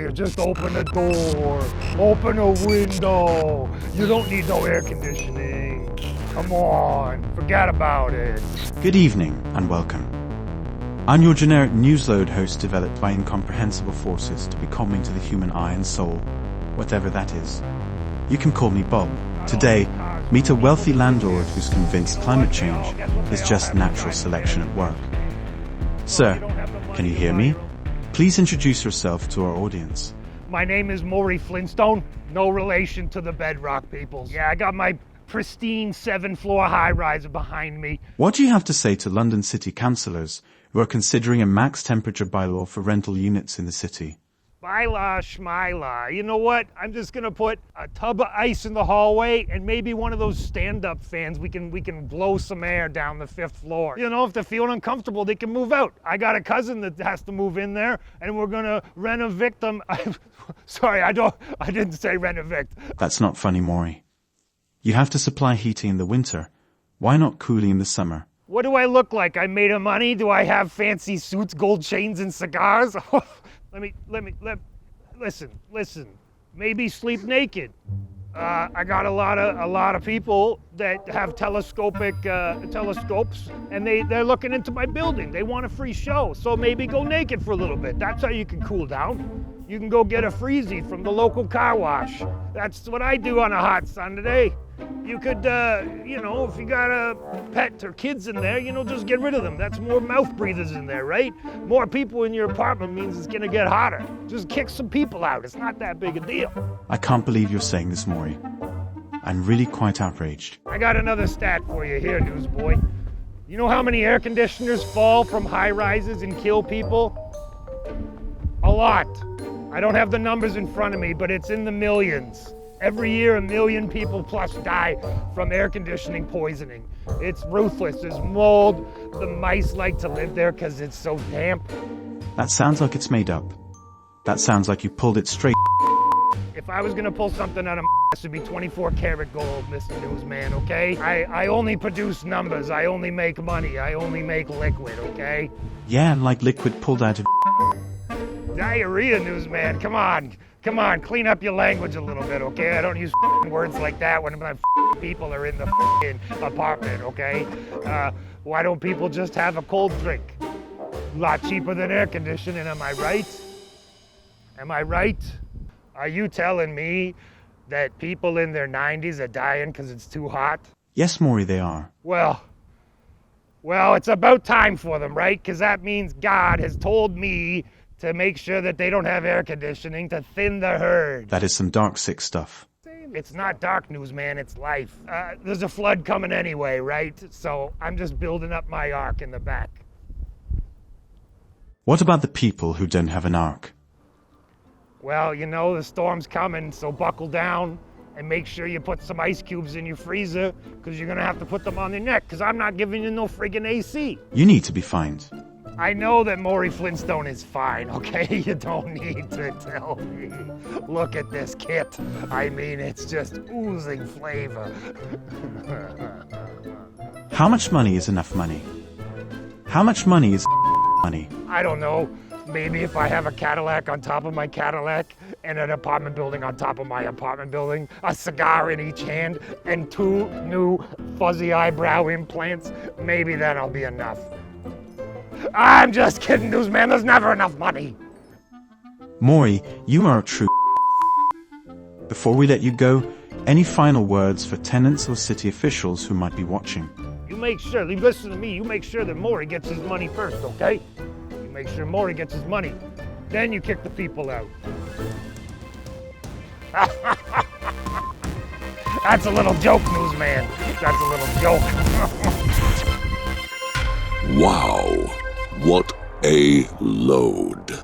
here. Just open the door. Open a window. You don't need no air conditioning. Come on, forget about it. Good evening and welcome. I'm your generic newsload host developed by incomprehensible forces to be calming to the human eye and soul, whatever that is. You can call me Bob. Today, meet a wealthy landlord who's convinced climate change is just natural selection at work. Sir, can you hear me? Please introduce yourself to our audience. My name is Maury Flintstone, no relation to the Bedrock peoples. Yeah, I got my pristine 7-floor high-riser behind me. What do you have to say to London city councillors who are considering a max temperature bylaw for rental units in the city? Bylaw schmylaw. You know what? I'm just gonna put a tub of ice in the hallway and maybe one of those stand-up fans. We can blow some air down the 5th floor. You know, if they're feeling uncomfortable, they can move out. I got a cousin that has to move in there, and we're gonna rent-evict them. Sorry, I didn't say rent-evict. That's not funny, Maury. You have to supply heating in the winter. Why not cooling in the summer? What do I look like? I made of money? Do I have fancy suits, gold chains, and cigars? Listen. Maybe sleep naked. I got a lot of people that have telescopes, and they're looking into my building. They want a free show, so maybe go naked for a little bit. That's how you can cool down. You can go get a freezy from the local car wash. That's what I do on a hot Sunday. You could, if you got a pet or kids in there, just get rid of them. That's more mouth breathers in there, right? More people in your apartment means it's gonna get hotter. Just kick some people out. It's not that big a deal. I can't believe you're saying this, Maury. I'm really quite outraged. I got another stat for you here, newsboy. You know how many air conditioners fall from high-rises and kill people? A lot. I don't have the numbers in front of me, but it's in the millions. Every year, 1 million people plus die from air conditioning poisoning. It's ruthless. There's mold. The mice like to live there because it's so damp. That sounds like it's made up. That sounds like you pulled it straight. If I was going to pull something out of my ass, it'd be 24 karat gold, Mr. Newsman, okay? I only produce numbers. I only make money. I only make liquid, okay? Yeah, like liquid pulled out of Diarrhea, Newsman. Come on, clean up your language a little bit, okay? I don't use words like that when my people are in the apartment, okay? Why don't people just have a cold drink? A lot cheaper than air conditioning, am I right? Am I right? Are you telling me that people in their 90s are dying because it's too hot? Yes, Maury, they are. Well, it's about time for them, right? Because that means God has told me to make sure that they don't have air conditioning to thin the herd. That is some dark, sick stuff. It's not dark news, man, it's life. There's a flood coming anyway, right? So I'm just building up my ark in the back. What about the people who don't have an ark? Well, the storm's coming, so buckle down and make sure you put some ice cubes in your freezer, because you're gonna have to put them on your neck, because I'm not giving you no friggin' AC. You need to be fined. I know that Maury Flintstone is fine, okay? You don't need to tell me. Look at this kit. I mean, it's just oozing flavor. How much money is enough money? How much money is money? I don't know. Maybe if I have a Cadillac on top of my Cadillac and an apartment building on top of my apartment building, a cigar in each hand, and 2 new fuzzy eyebrow implants, maybe that'll be enough. I'm just kidding, newsman. There's never enough money. Maury, you are a true. Before we let you go, any final words for tenants or city officials who might be watching? Listen to me, you make sure that Maury gets his money first, okay? You make sure Maury gets his money. Then you kick the people out. That's a little joke, newsman. That's a little joke. Wow, what a load.